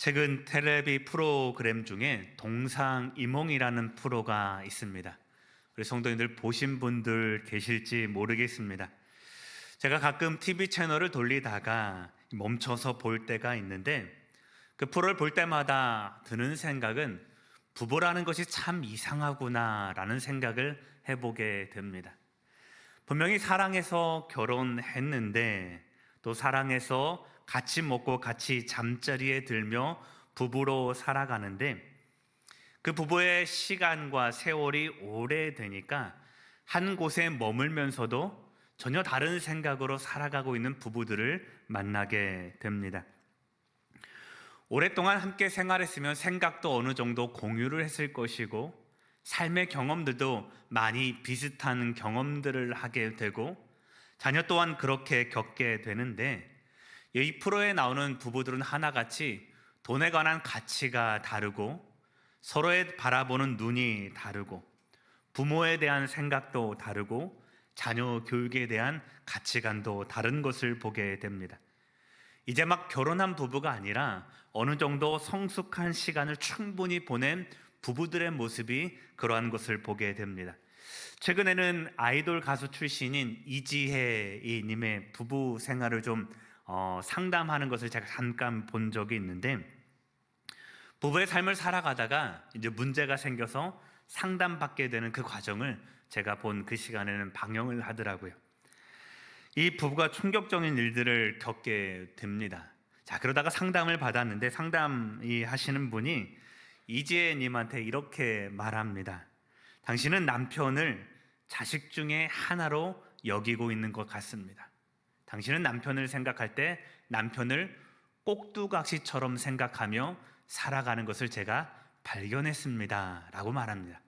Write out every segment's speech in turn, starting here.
최근 텔레비 프로그램 중에 동상이몽이라는 프로가 있습니다. 우리 성도님들 보신 분들 계실지 모르겠습니다. 제가 가끔 TV 채널을 돌리다가 멈춰서 볼 때가 있는데 그 프로를 볼 때마다 드는 생각은 부부라는 것이 참 이상하구나라는 생각을 해보게 됩니다. 분명히 사랑해서 결혼했는데 또 사랑해서 같이 먹고 같이 잠자리에 들며 부부로 살아가는데 그 부부의 시간과 세월이 오래되니까 한 곳에 머물면서도 전혀 다른 생각으로 살아가고 있는 부부들을 만나게 됩니다. 오랫동안 함께 생활했으면 생각도 어느 정도 공유를 했을 것이고 삶의 경험들도 많이 비슷한 경험들을 하게 되고 자녀 또한 그렇게 겪게 되는데 이 프로에 나오는 부부들은 하나같이 돈에 관한 가치가 다르고 서로의 바라보는 눈이 다르고 부모에 대한 생각도 다르고 자녀 교육에 대한 가치관도 다른 것을 보게 됩니다. 이제 막 결혼한 부부가 아니라 어느 정도 성숙한 시간을 충분히 보낸 부부들의 모습이 그러한 것을 보게 됩니다. 최근에는 아이돌 가수 출신인 이지혜 님의 부부 생활을 좀 상담하는 것을 제가 잠깐 본 적이 있는데 부부의 삶을 살아가다가 이제 문제가 생겨서 상담받게 되는 그 과정을 제가 본 그 시간에는 방영을 하더라고요. 이 부부가 충격적인 일들을 겪게 됩니다. 자, 그러다가 상담을 받았는데 상담이 하시는 분이 이지혜 님한테 이렇게 말합니다. 당신은 남편을 자식 중에 하나로 여기고 있는 것 같습니다. 당신은 남편을 생각할 때 남편을 꼭두각시처럼 생각하며 살아가는 것을 제가 발견했습니다 라고 말합니다.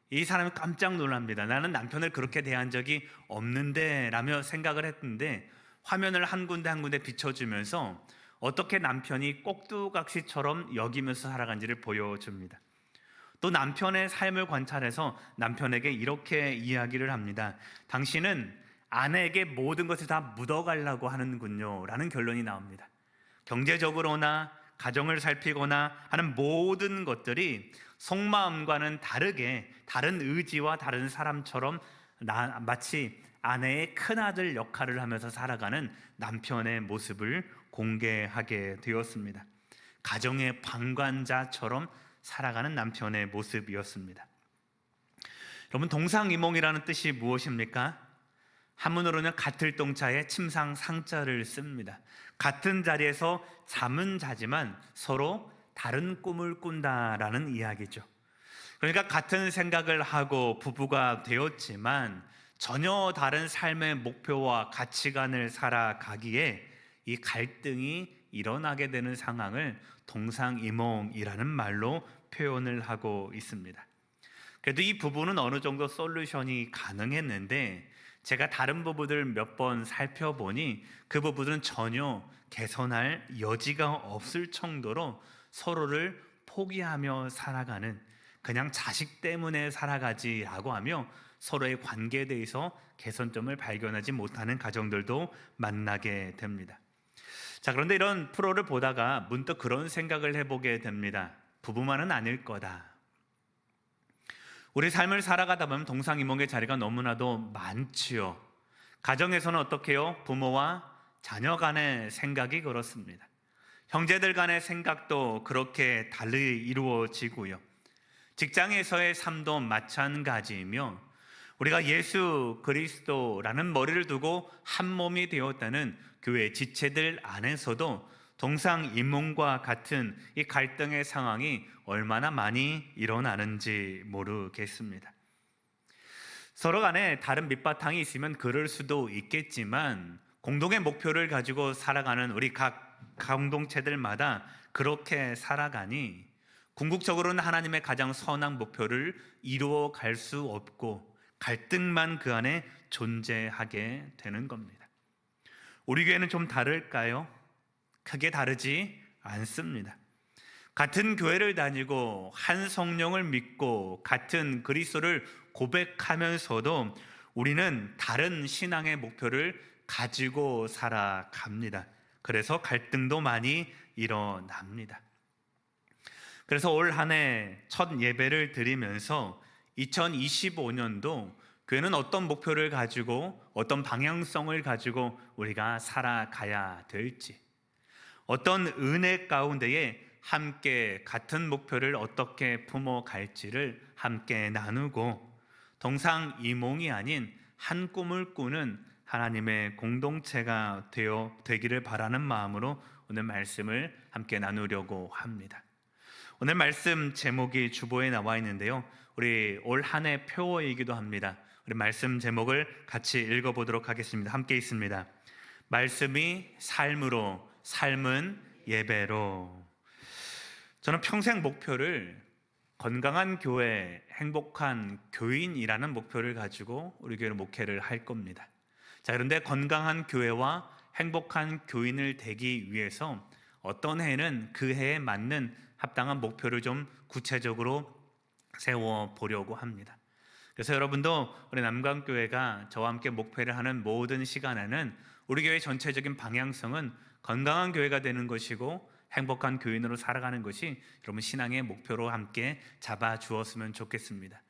이 사람은 깜짝 놀랍니다. 나는 남편을 그렇게 대한 적이 없는데 라며 생각을 했는데 화면을 한 군데 한 군데 비춰주면서 어떻게 남편이 꼭두각시처럼 여기면서 살아간지를 보여줍니다. 또 남편의 삶을 관찰해서 남편에게 이렇게 이야기를 합니다. 당신은 아내에게 모든 것을 다 묻어가려고 하는군요 라는 결론이 나옵니다. 경제적으로나 가정을 살피거나 하는 모든 것들이 속마음과는 다르게 다른 의지와 다른 사람처럼 마치 아내의 큰아들 역할을 하면서 살아가는 남편의 모습을 공개하게 되었습니다. 가정의 방관자처럼 살아가는 남편의 모습이었습니다. 여러분, 동상이몽이라는 뜻이 무엇입니까? 한문으로는 같을동자에 침상 상자를 씁니다. 같은 자리에서 잠은 자지만 서로 다른 꿈을 꾼다라는 이야기죠. 그러니까 같은 생각을 하고 부부가 되었지만 전혀 다른 삶의 목표와 가치관을 살아가기에 이 갈등이 일어나게 되는 상황을 동상이몽이라는 말로 표현을 하고 있습니다. 그래도 이 부부는 어느 정도 솔루션이 가능했는데 제가 다른 부부들 몇 번 살펴보니 그 부부들은 전혀 개선할 여지가 없을 정도로 서로를 포기하며 살아가는, 그냥 자식 때문에 살아가지라고 하며 서로의 관계에 대해서 개선점을 발견하지 못하는 가정들도 만나게 됩니다. 자, 그런데 이런 프로를 보다가 문득 그런 생각을 해보게 됩니다. 부부만은 아닐 거다. 우리 삶을 살아가다 보면 동상이몽의 자리가 너무나도 많지요. 가정에서는 어떻게 해요? 부모와 자녀 간의 생각이 그렇습니다. 형제들 간의 생각도 그렇게 달리 이루어지고요. 직장에서의 삶도 마찬가지이며 우리가 예수 그리스도라는 머리를 두고 한 몸이 되었다는 교회 지체들 안에서도 동상이몽과 같은 이 갈등의 상황이 얼마나 많이 일어나는지 모르겠습니다. 서로 간에 다른 밑바탕이 있으면 그럴 수도 있겠지만 공동의 목표를 가지고 살아가는 우리 각 공동체들마다 그렇게 살아가니 궁극적으로는 하나님의 가장 선한 목표를 이루어 갈 수 없고 갈등만 그 안에 존재하게 되는 겁니다. 우리 교회는 좀 다를까요? 크게 다르지 않습니다. 같은 교회를 다니고 한 성령을 믿고 같은 그리스도를 고백하면서도 우리는 다른 신앙의 목표를 가지고 살아갑니다. 그래서 갈등도 많이 일어납니다. 그래서 올 한 해 첫 예배를 드리면서 2025년도 교회는 어떤 목표를 가지고 어떤 방향성을 가지고 우리가 살아가야 될지, 어떤 은혜 가운데에 함께 같은 목표를 어떻게 품어갈지를 함께 나누고, 동상이몽이 아닌 한 꿈을 꾸는 하나님의 공동체가 되기를 바라는 마음으로 오늘 말씀을 함께 나누려고 합니다. 오늘 말씀 제목이 주보에 나와 있는데요, 우리 올 한 해 표어이기도 합니다. 우리 말씀 제목을 같이 읽어보도록 하겠습니다. 함께 있습니다. 말씀이 삶으로, 삶은 예배로. 저는 평생 목표를 건강한 교회, 행복한 교인이라는 목표를 가지고 우리 교회는 목회를 할 겁니다. 자, 그런데 건강한 교회와 행복한 교인을 되기 위해서 어떤 해는 그 해에 맞는 합당한 목표를 좀 구체적으로 세워보려고 합니다. 그래서 여러분도 우리 남강교회가 저와 함께 목회를 하는 모든 시간에는 우리 교회의 전체적인 방향성은 건강한 교회가 되는 것이고 행복한 교인으로 살아가는 것이 여러분 신앙의 목표로 함께 잡아주었으면 좋겠습니다.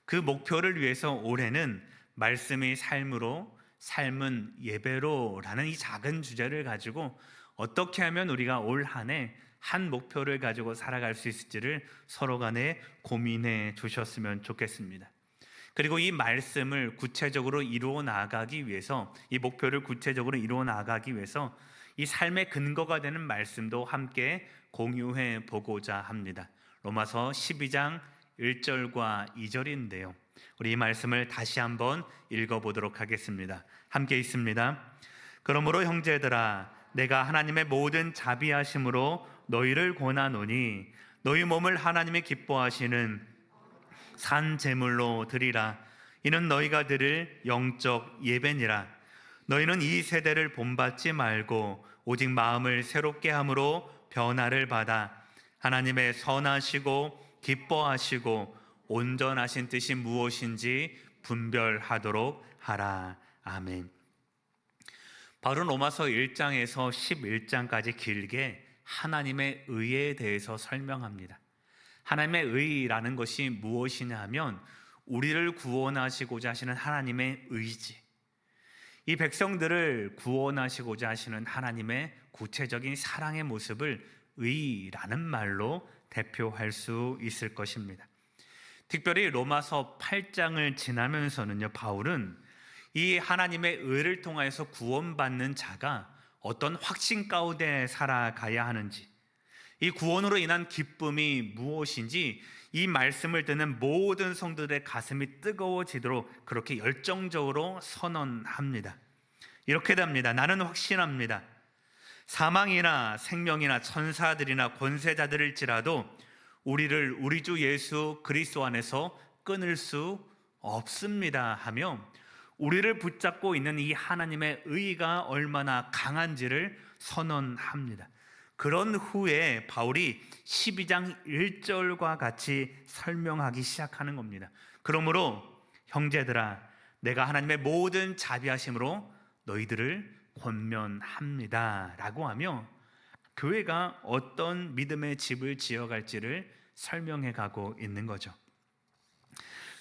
그 목표를 위해서 올해는 말씀이 삶으로, 삶은 예배로 라는 이 작은 주제를 가지고 어떻게 하면 우리가 올 한 해 한 목표를 가지고 살아갈 수 있을지를 서로 간에 고민해 주셨으면 좋겠습니다. 그리고 이 말씀을 구체적으로 이루어 나가기 위해서, 이 목표를 구체적으로 이루어 나가기 위해서 이 삶의 근거가 되는 말씀도 함께 공유해 보고자 합니다. 로마서 12장 1절과 2절인데요. 우리 이 말씀을 다시 한번 읽어보도록 하겠습니다. 함께 있습니다. 그러므로 형제들아, 내가 하나님의 모든 자비하심으로 너희를 권하노니 너희 몸을 하나님의 기뻐하시는 산 제물로 드리라. 이는 너희가 드릴 영적 예배니라. 너희는 이 세대를 본받지 말고 오직 마음을 새롭게 함으로 변화를 받아 하나님의 선하시고 기뻐하시고 온전하신 뜻이 무엇인지 분별하도록 하라. 아멘. 바울은 로마서 1장에서 11장까지 길게 하나님의 의에 대해서 설명합니다. 하나님의 의라는 것이 무엇이냐 하면 우리를 구원하시고자 하시는 하나님의 의지, 이 백성들을 구원하시고자 하시는 하나님의 구체적인 사랑의 모습을 의라는 말로 대표할 수 있을 것입니다. 특별히 로마서 8장을 지나면서는요, 바울은 이 하나님의 의를 통하여서 구원받는 자가 어떤 확신 가운데 살아가야 하는지, 이 구원으로 인한 기쁨이 무엇인지 이 말씀을 듣는 모든 성도들의 가슴이 뜨거워지도록 그렇게 열정적으로 선언합니다. 이렇게 답니다. 나는 확신합니다. 사망이나 생명이나 천사들이나 권세자들일지라도 우리를 우리 주 예수 그리스도 안에서 끊을 수 없습니다 하며 우리를 붙잡고 있는 이 하나님의 의가 얼마나 강한지를 선언합니다. 그런 후에 바울이 12장 1절과 같이 설명하기 시작하는 겁니다. 그러므로 형제들아, 내가 하나님의 모든 자비하심으로 너희들을 권면합니다 라고 하며 교회가 어떤 믿음의 집을 지어갈지를 설명해 가고 있는 거죠.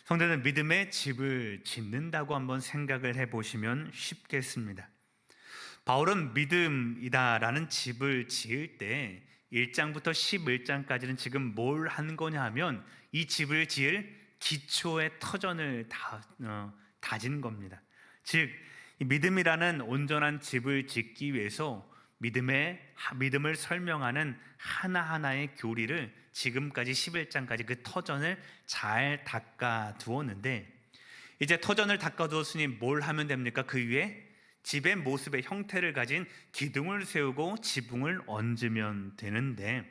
성도들, 믿음의 집을 짓는다고 한번 생각을 해보시면 쉽겠습니다. 바울은 믿음이다라는 집을 지을 때 1장부터 11장까지는 지금 뭘 한 거냐 하면 이 집을 지을 기초의 터전을 다진 겁니다. 즉, 이 믿음이라는 온전한 집을 짓기 위해서 믿음을 설명하는 하나하나의 교리를 지금까지 11장까지 그 터전을 잘 닦아 두었는데, 이제 터전을 닦아 두었으니 뭘 하면 됩니까? 그 위에 집의 모습의 형태를 가진 기둥을 세우고 지붕을 얹으면 되는데,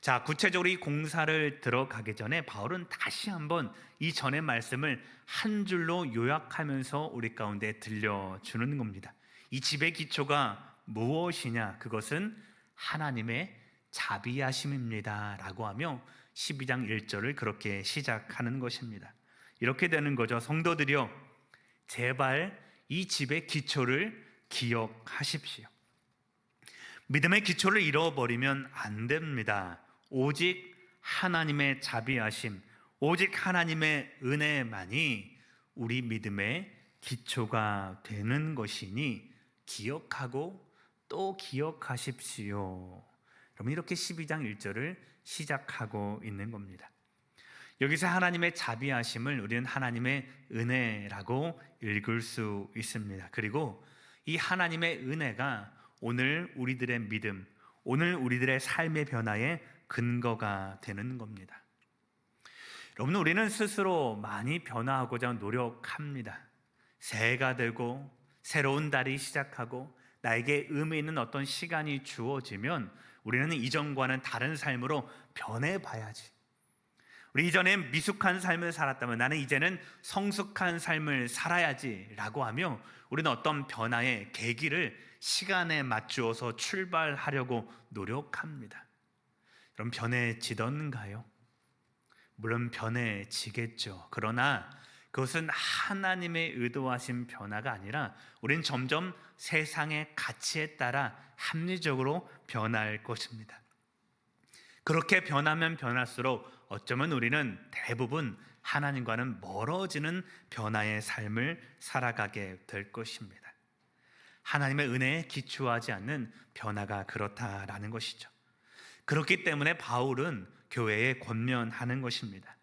자, 구체적으로 이 공사를 들어가기 전에 바울은 다시 한번 이 전의 말씀을 한 줄로 요약하면서 우리 가운데 들려주는 겁니다. 이 집의 기초가 무엇이냐? 그것은 하나님의 자비하심입니다 라고 하며 12장 1절을 그렇게 시작하는 것입니다. 이렇게 되는 거죠. 성도들이여, 제발 이 집의 기초를 기억하십시오. 믿음의 기초를 잃어버리면 안 됩니다. 오직 하나님의 자비하심, 오직 하나님의 은혜만이 우리 믿음의 기초가 되는 것이니 기억하고 또 기억하십시오. 여러분, 이렇게 12장 1절을 시작하고 있는 겁니다. 여기서 하나님의 자비하심을 우리는 하나님의 은혜라고 읽을 수 있습니다. 그리고 이 하나님의 은혜가 오늘 우리들의 믿음, 오늘 우리들의 삶의 변화의 근거가 되는 겁니다. 여러분, 우리는 스스로 많이 변화하고자 노력합니다. 새해가 되고 새로운 달이 시작하고 나에게 의미 있는 어떤 시간이 주어지면 우리는 이전과는 다른 삶으로 변해봐야지. 우리 이전엔 미숙한 삶을 살았다면 나는 이제는 성숙한 삶을 살아야지 라고 하며 우리는 어떤 변화의 계기를 시간에 맞추어서 출발하려고 노력합니다. 그럼 변해지던가요? 물론 변해지겠죠. 그러나 그것은 하나님의 의도하신 변화가 아니라 우리는 점점 세상의 가치에 따라 합리적으로 변할 것입니다. 그렇게 변하면 변할수록 어쩌면 우리는 대부분 하나님과는 멀어지는 변화의 삶을 살아가게 될 것입니다. 하나님의 은혜에 기초하지 않는 변화가 그렇다라는 것이죠. 그렇기 때문에 바울은 교회에 권면하는 것입니다.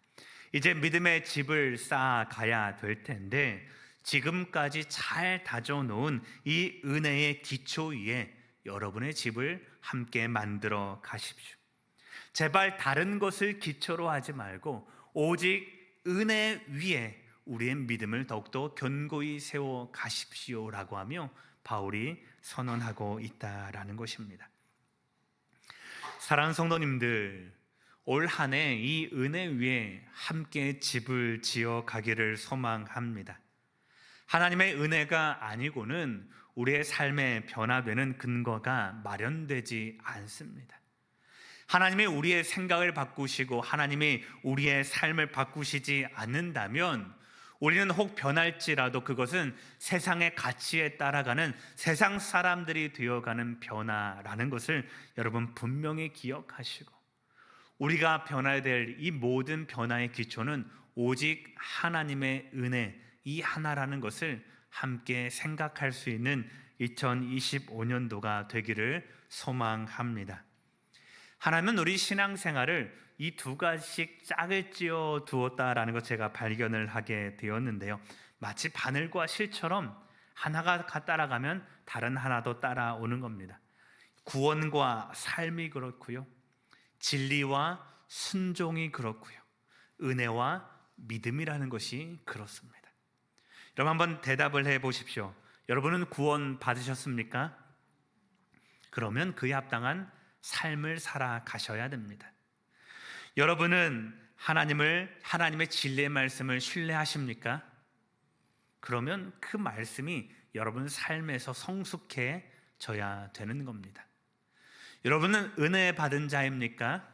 이제 믿음의 집을 쌓아가야 될 텐데 지금까지 잘 다져놓은 이 은혜의 기초 위에 여러분의 집을 함께 만들어 가십시오. 제발 다른 것을 기초로 하지 말고 오직 은혜 위에 우리의 믿음을 더욱더 견고히 세워 가십시오라고 하며 바울이 선언하고 있다라는 것입니다. 사랑하는 성도님들, 올 한 해 이 은혜 위에 함께 집을 지어 가기를 소망합니다. 하나님의 은혜가 아니고는 우리의 삶에 변화되는 근거가 마련되지 않습니다. 하나님이 우리의 생각을 바꾸시고 하나님이 우리의 삶을 바꾸시지 않는다면 우리는 혹 변할지라도 그것은 세상의 가치에 따라가는 세상 사람들이 되어가는 변화라는 것을 여러분 분명히 기억하시고, 우리가 변해야 될 이 모든 변화의 기초는 오직 하나님의 은혜 이 하나라는 것을 함께 생각할 수 있는 2025년도가 되기를 소망합니다. 하나님은 우리 신앙생활을 이 두 가지씩 짝을 지어 두었다라는 것 제가 발견을 하게 되었는데요. 마치 바늘과 실처럼 하나가 따라가면 다른 하나도 따라오는 겁니다. 구원과 삶이 그렇고요, 진리와 순종이 그렇고요, 은혜와 믿음이라는 것이 그렇습니다. 여러분, 한번 대답을 해 보십시오. 여러분은 구원 받으셨습니까? 그러면 그에 합당한 삶을 살아가셔야 됩니다. 여러분은 하나님의 진리의 말씀을 신뢰하십니까? 그러면 그 말씀이 여러분 삶에서 성숙해져야 되는 겁니다. 여러분은 은혜 받은 자입니까?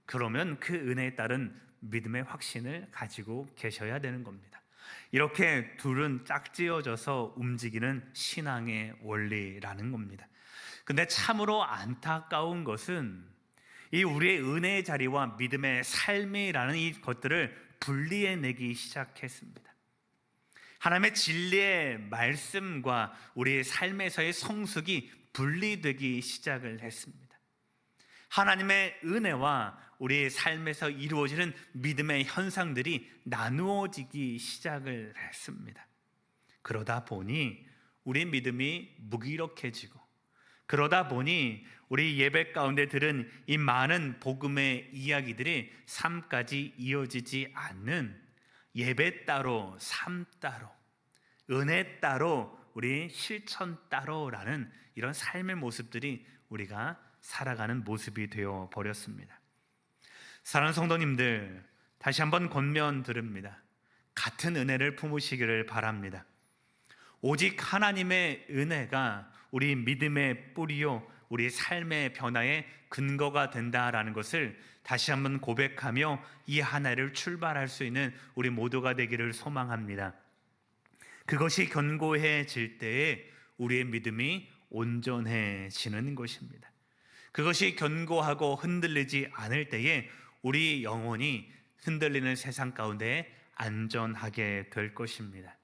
그러면 그 은혜에 따른 믿음의 확신을 가지고 계셔야 되는 겁니다. 이렇게 둘은 짝지어져서 움직이는 신앙의 원리라는 겁니다. 근데 참으로 안타까운 것은 이 우리의 은혜의 자리와 믿음의 삶이라는 이 것들을 분리해내기 시작했습니다. 하나님의 진리의 말씀과 우리의 삶에서의 성숙이 분리되기 시작을 했습니다. 하나님의 은혜와 우리의 삶에서 이루어지는 믿음의 현상들이 나누어지기 시작을 했습니다. 그러다 보니 우리 믿음이 무기력해지고, 그러다 보니 우리 예배 가운데 들은 이 많은 복음의 이야기들이 삶까지 이어지지 않는 예배 따로, 삶 따로, 은혜 따로, 우리 실천 따로라는 이런 삶의 모습들이 우리가 살아가는 모습이 되어 버렸습니다. 사랑하는 성도님들, 다시 한번 권면 드립니다. 같은 은혜를 품으시기를 바랍니다. 오직 하나님의 은혜가 우리 믿음의 뿌리요, 우리 삶의 변화의 근거가 된다라는 것을 다시 한번 고백하며 이 한 해를 출발할 수 있는 우리 모두가 되기를 소망합니다. 그것이 견고해질 때에 우리의 믿음이 온전해지는 것입니다. 그것이 견고하고 흔들리지 않을 때에 우리 영혼이 흔들리는 세상 가운데 안전하게 될 것입니다.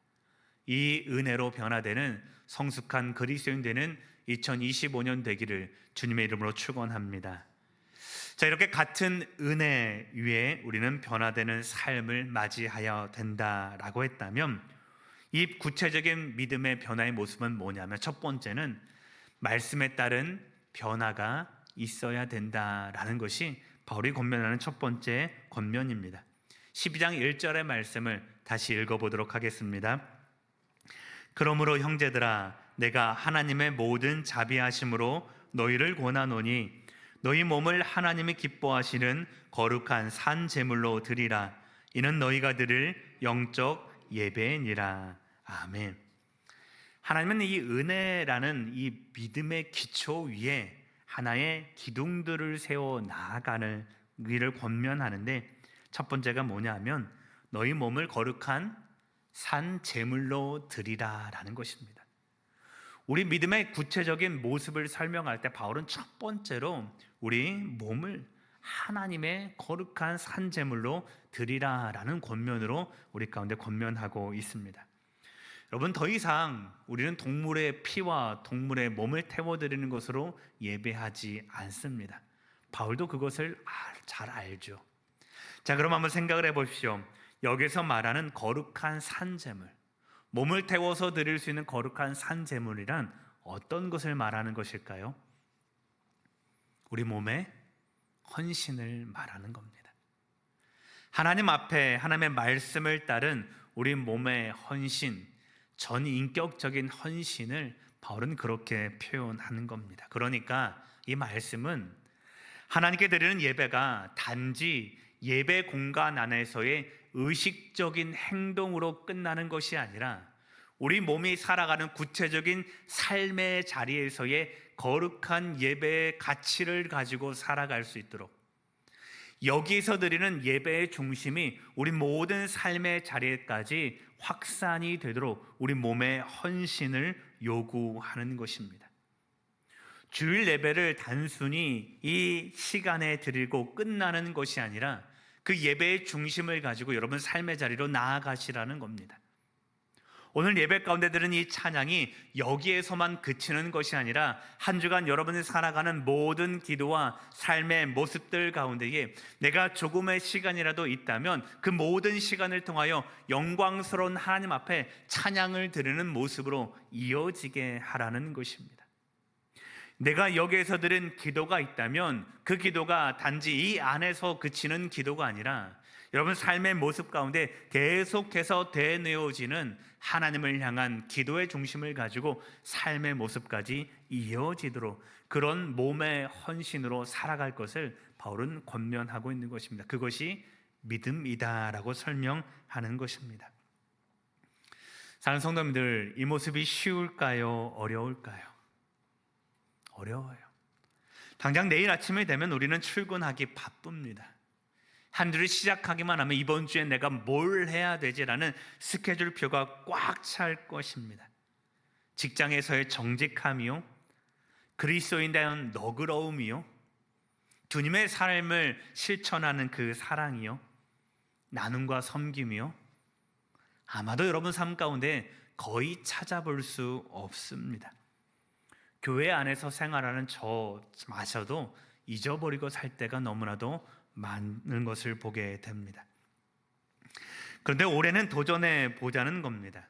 이 은혜로 변화되는 성숙한 그리스도인 되는 2025년 되기를 주님의 이름으로 축원합니다. 자, 이렇게 같은 은혜 위에 우리는 변화되는 삶을 맞이하여 된다라고 했다면, 이 구체적인 믿음의 변화의 모습은 뭐냐면, 첫 번째는 말씀에 따른 변화가 있어야 된다라는 것이 바울이 권면하는 첫 번째 권면입니다. 12장 1절의 말씀을 다시 읽어보도록 하겠습니다. 그러므로 형제들아, 내가 하나님의 모든 자비하심으로 너희를 권하노니 너희 몸을 하나님이 기뻐하시는 거룩한 산 제물로 드리라. 이는 너희가 드릴 영적 예배니라. 아멘. 하나님은 이 은혜라는 이 믿음의 기초 위에 하나의 기둥들을 세워 나아가는 일을 권면하는데, 첫 번째가 뭐냐면 너희 몸을 거룩한 산 제물로 드리라라는 것입니다. 우리 믿음의 구체적인 모습을 설명할 때 바울은 첫 번째로 우리 몸을 하나님의 거룩한 산 제물로 드리라라는 권면으로 우리 가운데 권면하고 있습니다. 여러분, 더 이상 우리는 동물의 피와 동물의 몸을 태워드리는 것으로 예배하지 않습니다. 바울도 그것을 잘 알죠. 자, 그럼 한번 생각을 해보십시오. 여기서 말하는 거룩한 산제물, 몸을 태워서 드릴 수 있는 거룩한 산제물이란 어떤 것을 말하는 것일까요? 우리 몸의 헌신을 말하는 겁니다. 하나님 앞에 하나님의 말씀을 따른 우리 몸의 헌신, 전인격적인 헌신을 바울은 그렇게 표현하는 겁니다. 그러니까 이 말씀은 하나님께 드리는 예배가 단지 예배 공간 안에서의 의식적인 행동으로 끝나는 것이 아니라 우리 몸이 살아가는 구체적인 삶의 자리에서의 거룩한 예배의 가치를 가지고 살아갈 수 있도록, 여기서 드리는 예배의 중심이 우리 모든 삶의 자리에까지 확산이 되도록 우리 몸의 헌신을 요구하는 것입니다. 주일 예배를 단순히 이 시간에 드리고 끝나는 것이 아니라 그 예배의 중심을 가지고 여러분 삶의 자리로 나아가시라는 겁니다. 오늘 예배 가운데 들은 이 찬양이 여기에서만 그치는 것이 아니라 한 주간 여러분이 살아가는 모든 기도와 삶의 모습들 가운데에 내가 조금의 시간이라도 있다면 그 모든 시간을 통하여 영광스러운 하나님 앞에 찬양을 드리는 모습으로 이어지게 하라는 것입니다. 내가 여기에서 드린 기도가 있다면 그 기도가 단지 이 안에서 그치는 기도가 아니라 여러분 삶의 모습 가운데 계속해서 되뇌어지는 하나님을 향한 기도의 중심을 가지고 삶의 모습까지 이어지도록 그런 몸의 헌신으로 살아갈 것을 바울은 권면하고 있는 것입니다. 그것이 믿음이다라고 설명하는 것입니다. 사랑하는 성도님들, 이 모습이 쉬울까요? 어려울까요? 어려워요. 당장 내일 아침이 되면 우리는 출근하기 바쁩니다. 한 주를 시작하기만 하면 이번 주에 내가 뭘 해야 되지라는 스케줄표가 꽉 찰 것입니다. 직장에서의 정직함이요, 그리스도인에 대한 너그러움이요, 주님의 삶을 실천하는 그 사랑이요, 나눔과 섬김이요, 아마도 여러분 삶 가운데 거의 찾아볼 수 없습니다. 교회 안에서 생활하는 저마저도 잊어버리고 살 때가 너무나도 많은 것을 보게 됩니다. 그런데 올해는 도전해 보자는 겁니다.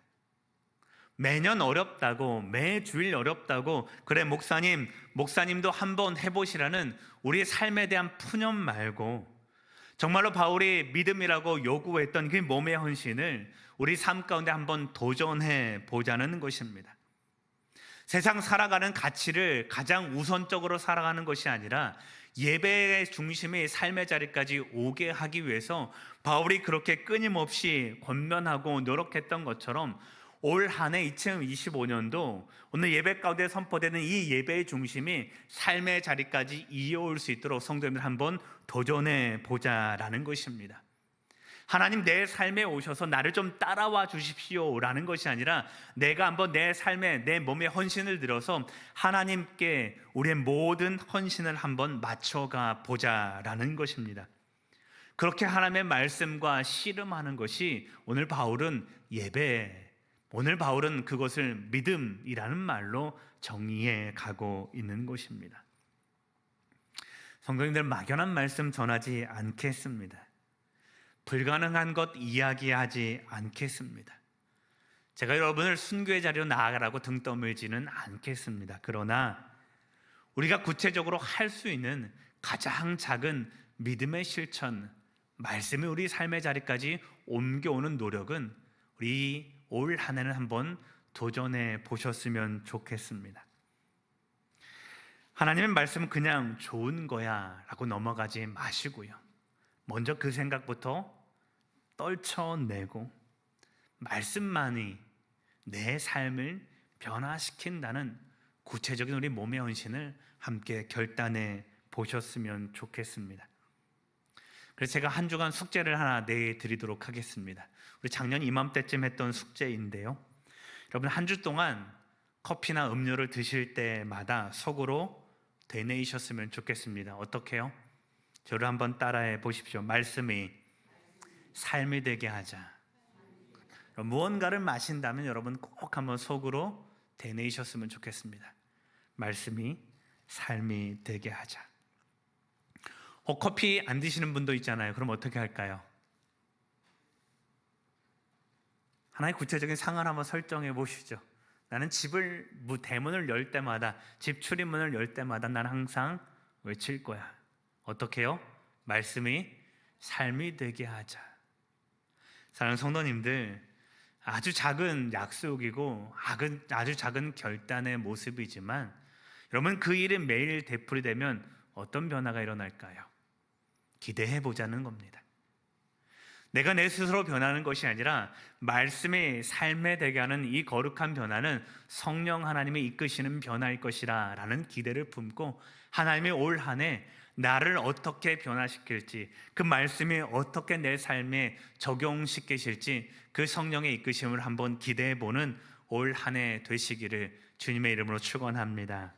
매년 어렵다고, 매 주일 어렵다고, 그래 목사님도 한번 해보시라는 우리의 삶에 대한 푸념 말고 정말로 바울이 믿음이라고 요구했던 그 몸의 헌신을 우리 삶 가운데 한번 도전해 보자는 것입니다. 세상 살아가는 가치를 가장 우선적으로 살아가는 것이 아니라 예배의 중심이 삶의 자리까지 오게 하기 위해서 바울이 그렇게 끊임없이 권면하고 노력했던 것처럼 올 한 해 2025년도 오늘 예배 가운데 선포되는 이 예배의 중심이 삶의 자리까지 이어올 수 있도록 성도님들 한번 도전해 보자라는 것입니다. 하나님 내 삶에 오셔서 나를 좀 따라와 주십시오라는 것이 아니라 내가 한번 내 삶에 내 몸에 헌신을 들어서 하나님께 우리의 모든 헌신을 한번 맞춰가 보자라는 것입니다. 그렇게 하나님의 말씀과 씨름하는 것이 오늘 바울은 예배, 오늘 바울은 그것을 믿음이라는 말로 정의해 가고 있는 것입니다. 성도님들, 막연한 말씀 전하지 않겠습니다. 불가능한 것 이야기하지 않겠습니다. 제가 여러분을 순교의 자리로 나아가라고 등 떠밀지는 않겠습니다. 그러나 우리가 구체적으로 할 수 있는 가장 작은 믿음의 실천, 말씀이 우리 삶의 자리까지 옮겨오는 노력은 우리 올 한 해는 한번 도전해 보셨으면 좋겠습니다. 하나님의 말씀은 그냥 좋은 거야 라고 넘어가지 마시고요, 먼저 그 생각부터 떨쳐내고 말씀만이 내 삶을 변화시킨다는 구체적인 우리 몸의 헌신을 함께 결단해 보셨으면 좋겠습니다. 그래서 제가 한 주간 숙제를 하나 내드리도록 하겠습니다. 우리 작년 이맘때쯤 했던 숙제인데요, 여러분 한 주 동안 커피나 음료를 드실 때마다 속으로 되뇌이셨으면 좋겠습니다. 어떻게요? 저를 한번 따라해 보십시오. 말씀이 삶이 되게 하자. 무언가를 마신다면 여러분 꼭 한번 속으로 되뇌이셨으면 좋겠습니다. 말씀이 삶이 되게 하자. 커피 안 드시는 분도 있잖아요. 그럼 어떻게 할까요? 하나의 구체적인 상황을 한번 설정해 보시죠. 나는 집을 대문을 열 때마다, 집 출입문을 열 때마다 난 항상 외칠 거야. 어떻게요? 말씀이 삶이 되게 하자. 사랑하는 성도님들, 아주 작은 약속이고 아주 작은 결단의 모습이지만 여러분 그 일이 매일 되풀이되면 어떤 변화가 일어날까요? 기대해 보자는 겁니다. 내가 내 스스로 변하는 것이 아니라 말씀이 삶에 되게 하는 이 거룩한 변화는 성령 하나님이 이끄시는 변화일 것이라 라는 기대를 품고 하나님이 올 한 해 나를 어떻게 변화시킬지, 그 말씀이 어떻게 내 삶에 적용시키실지 그 성령의 이끄심을 한번 기대해보는 올 한 해 되시기를 주님의 이름으로 축원합니다.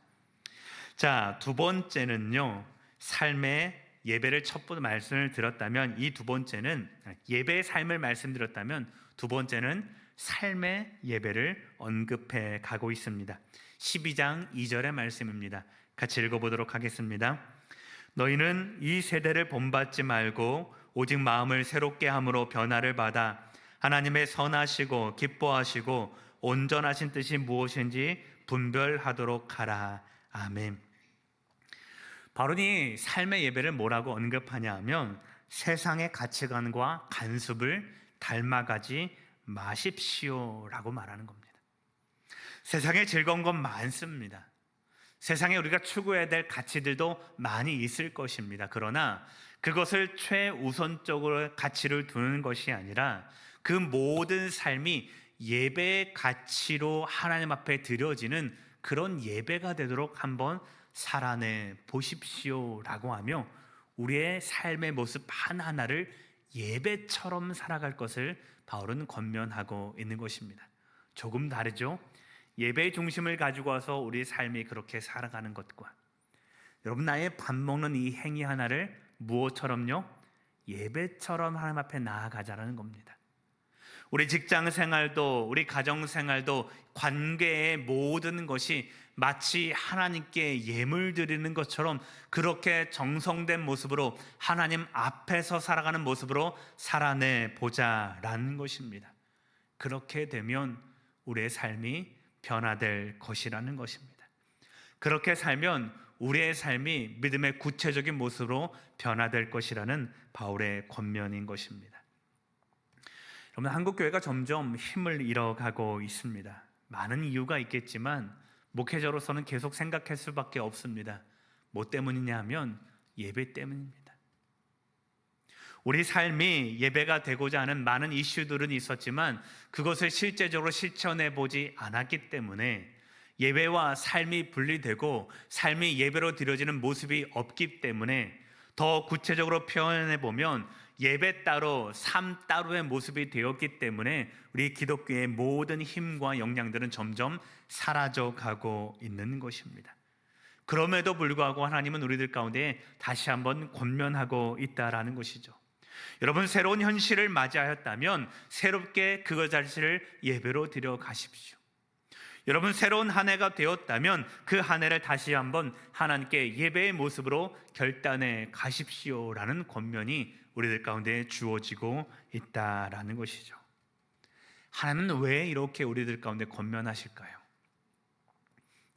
자, 두 번째는요, 삶의 예배를 첫 번째 말씀을 들었다면 이 두 번째는 예배의 삶을 말씀드렸다면 두 번째는 삶의 예배를 언급해 가고 있습니다. 12장 2절의 말씀입니다. 같이 읽어보도록 하겠습니다. 너희는 이 세대를 본받지 말고 오직 마음을 새롭게 함으로 변화를 받아 하나님의 선하시고 기뻐하시고 온전하신 뜻이 무엇인지 분별하도록 하라. 아멘. 바울이 삶의 예배를 뭐라고 언급하냐 하면 세상의 가치관과 간습을 닮아가지 마십시오라고 말하는 겁니다. 세상에 즐거운 건 많습니다. 세상에 우리가 추구해야 될 가치들도 많이 있을 것입니다. 그러나 그것을 최우선적으로 가치를 두는 것이 아니라 그 모든 삶이 예배의 가치로 하나님 앞에 드려지는 그런 예배가 되도록 한번 살아내 보십시오라고 하며 우리의 삶의 모습 하나하나를 예배처럼 살아갈 것을 바울은 권면하고 있는 것입니다. 조금 다르죠? 예배의 중심을 가지고 와서 우리 삶이 그렇게 살아가는 것과 여러분 나의 밥 먹는 이 행위 하나를 무엇처럼요? 예배처럼 하나님 앞에 나아가자라는 겁니다. 우리 직장 생활도 우리 가정 생활도 관계의 모든 것이 마치 하나님께 예물 드리는 것처럼 그렇게 정성된 모습으로 하나님 앞에서 살아가는 모습으로 살아내 보자라는 것입니다. 그렇게 되면 우리의 삶이 변화될 것이라는 것입니다. 그렇게 살면 우리의 삶이 믿음의 구체적인 모습으로 변화될 것이라는 바울의 권면인 것입니다. 여러분, 한국교회가 점점 힘을 잃어가고 있습니다. 많은 이유가 있겠지만 목회자로서는 계속 생각할 수밖에 없습니다. 뭐 때문이냐 하면 예배 때문입니다. 우리 삶이 예배가 되고자 하는 많은 이슈들은 있었지만 그것을 실제적으로 실천해 보지 않았기 때문에 예배와 삶이 분리되고 삶이 예배로 드려지는 모습이 없기 때문에 더 구체적으로 표현해 보면 예배 따로, 삶 따로의 모습이 되었기 때문에 우리 기독교의 모든 힘과 역량들은 점점 사라져 가고 있는 것입니다. 그럼에도 불구하고 하나님은 우리들 가운데 다시 한번 권면하고 있다라는 것이죠. 여러분, 새로운 현실을 맞이하였다면 새롭게 그것 자체를 예배로 드려 가십시오. 여러분, 새로운 한 해가 되었다면 그 한 해를 다시 한번 하나님께 예배의 모습으로 결단해 가십시오라는 권면이 우리들 가운데 주어지고 있다라는 것이죠. 하나님은 왜 이렇게 우리들 가운데 권면하실까요?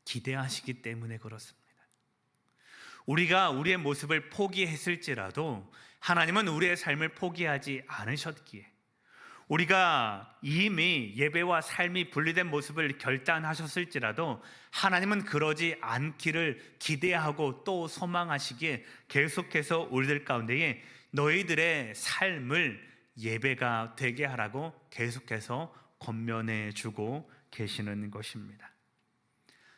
기대하시기 때문에 그렇습니다. 우리가 우리의 모습을 포기했을지라도 하나님은 우리의 삶을 포기하지 않으셨기에, 우리가 이미 예배와 삶이 분리된 모습을 결단하셨을지라도 하나님은 그러지 않기를 기대하고 또 소망하시기에 계속해서 우리들 가운데에 너희들의 삶을 예배가 되게 하라고 계속해서 권면해 주고 계시는 것입니다.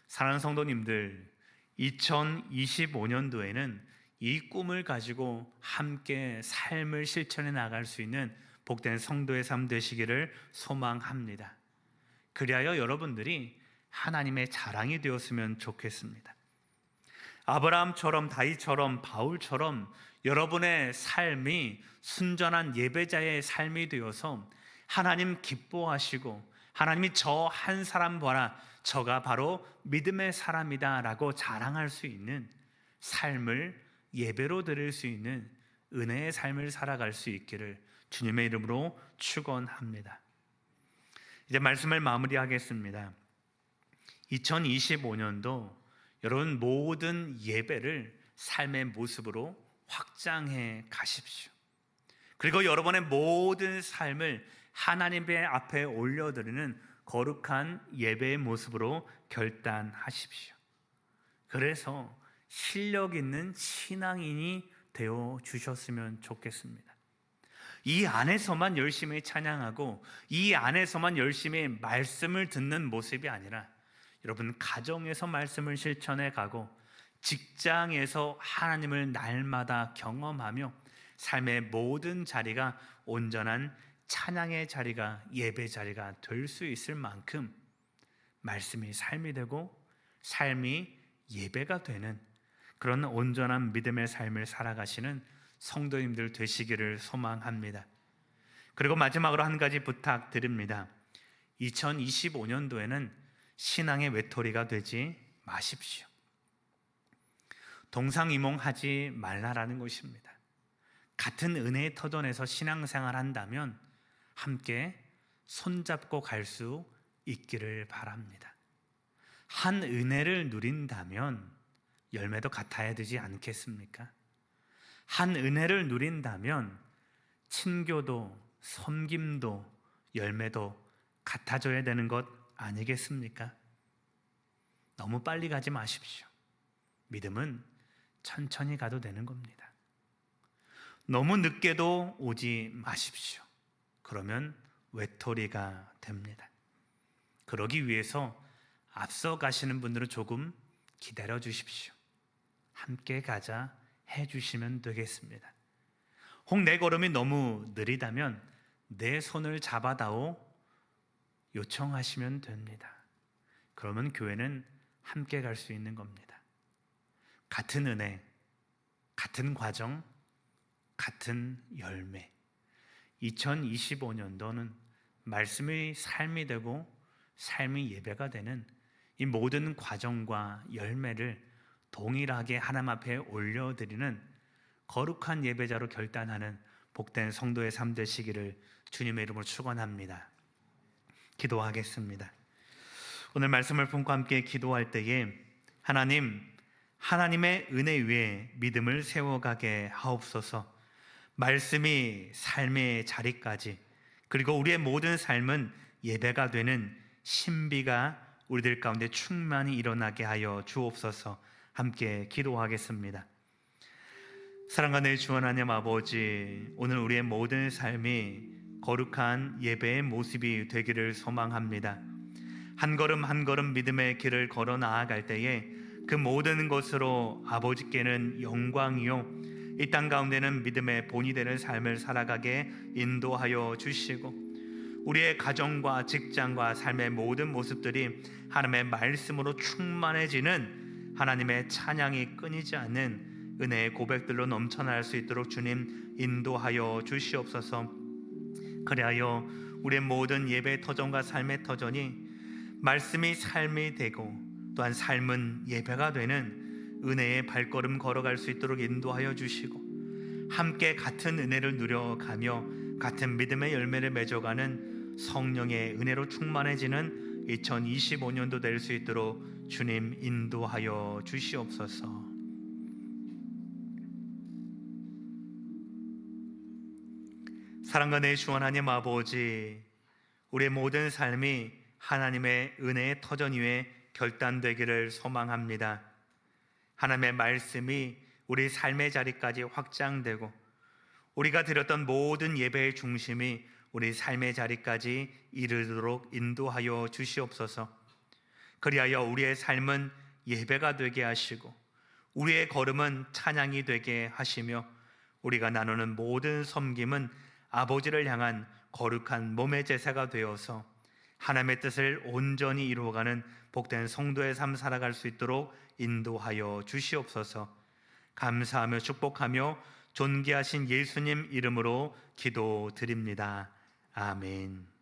사랑하는 성도님들, 2025년도에는 이 꿈을 가지고 함께 삶을 실천해 나갈 수 있는 복된 성도의 삶 되시기를 소망합니다. 그리하여 여러분들이 하나님의 자랑이 되었으면 좋겠습니다. 아브라함처럼, 다윗처럼, 바울처럼 여러분의 삶이 순전한 예배자의 삶이 되어서 하나님 기뻐하시고, 하나님이 저 한 사람 봐라, 저가 바로 믿음의 사람이다 라고 자랑할 수 있는 삶을 예배로 드릴 수 있는 은혜의 삶을 살아갈 수 있기를 주님의 이름으로 축원합니다. 이제 말씀을 마무리하겠습니다. 2025년도 여러분 모든 예배를 삶의 모습으로 확장해 가십시오. 그리고 여러분의 모든 삶을 하나님의 앞에 올려드리는 거룩한 예배의 모습으로 결단하십시오. 그래서 실력 있는 신앙인이 되어 주셨으면 좋겠습니다. 이 안에서만 열심히 찬양하고 이 안에서만 열심히 말씀을 듣는 모습이 아니라 여러분 가정에서 말씀을 실천해 가고 직장에서 하나님을 날마다 경험하며 삶의 모든 자리가 온전한 찬양의 자리가, 예배 자리가 될 수 있을 만큼 말씀이 삶이 되고 삶이 예배가 되는 그런 온전한 믿음의 삶을 살아가시는 성도님들 되시기를 소망합니다. 그리고 마지막으로 한 가지 부탁드립니다. 2025년도에는 신앙의 외톨이가 되지 마십시오. 동상이몽하지 말라라는 것입니다. 같은 은혜의 터전에서 신앙생활 한다면 함께 손잡고 갈 수 있기를 바랍니다. 한 은혜를 누린다면 열매도 같아야 되지 않겠습니까? 한 은혜를 누린다면 친교도 섬김도 열매도 같아져야 되는 것 아니겠습니까? 너무 빨리 가지 마십시오. 믿음은 천천히 가도 되는 겁니다. 너무 늦게도 오지 마십시오. 그러면 외톨이가 됩니다. 그러기 위해서 앞서 가시는 분들은 조금 기다려 주십시오. 함께 가자 해주시면 되겠습니다. 혹 내 걸음이 너무 느리다면 내 손을 잡아다오 요청하시면 됩니다. 그러면 교회는 함께 갈 수 있는 겁니다. 같은 은혜, 같은 과정, 같은 열매. 2025년도는 말씀의 삶이 되고 삶의 예배가 되는 이 모든 과정과 열매를 동일하게 하나님 앞에 올려드리는 거룩한 예배자로 결단하는 복된 성도의 삶 되시기를 주님의 이름으로 축원합니다. 기도하겠습니다. 오늘 말씀을 품고 함께 기도할 때에 하나님의 은혜 위에 믿음을 세워가게 하옵소서. 말씀이 삶의 자리까지, 그리고 우리의 모든 삶은 예배가 되는 신비가 우리들 가운데 충만히 일어나게 하여 주옵소서. 함께 기도하겠습니다. 사랑하는 주 하나님 아버지, 오늘 우리의 모든 삶이 거룩한 예배의 모습이 되기를 소망합니다. 한 걸음 한 걸음 믿음의 길을 걸어 나아갈 때에 그 모든 것으로 아버지께는 영광이요 이 땅 가운데는 믿음의 본이 되는 삶을 살아가게 인도하여 주시고, 우리의 가정과 직장과 삶의 모든 모습들이 하나님의 말씀으로 충만해지는 하나님의 찬양이 끊이지 않는 은혜의 고백들로 넘쳐날 수 있도록 주님 인도하여 주시옵소서. 그리하여 우리의 모든 예배의 터전과 삶의 터전이 말씀이 삶이 되고 또한 삶은 예배가 되는 은혜의 발걸음 걸어갈 수 있도록 인도하여 주시고, 함께 같은 은혜를 누려가며 같은 믿음의 열매를 맺어가는 성령의 은혜로 충만해지는 2025년도 될 수 있도록 주님 인도하여 주시옵소서. 사랑과 내 주 하나님 아버지, 우리의 모든 삶이 하나님의 은혜의 터전 위에 결단되기를 소망합니다. 하나님의 말씀이 우리 삶의 자리까지 확장되고, 우리가 드렸던 모든 예배의 중심이 우리 삶의 자리까지 이르도록 인도하여 주시옵소서. 그리하여 우리의 삶은 예배가 되게 하시고 우리의 걸음은 찬양이 되게 하시며, 우리가 나누는 모든 섬김은 아버지를 향한 거룩한 몸의 제사가 되어서 하나님의 뜻을 온전히 이루어가는 복된 성도의 삶 살아갈 수 있도록 인도하여 주시옵소서. 감사하며 축복하며 존귀하신 예수님 이름으로 기도드립니다. 아멘.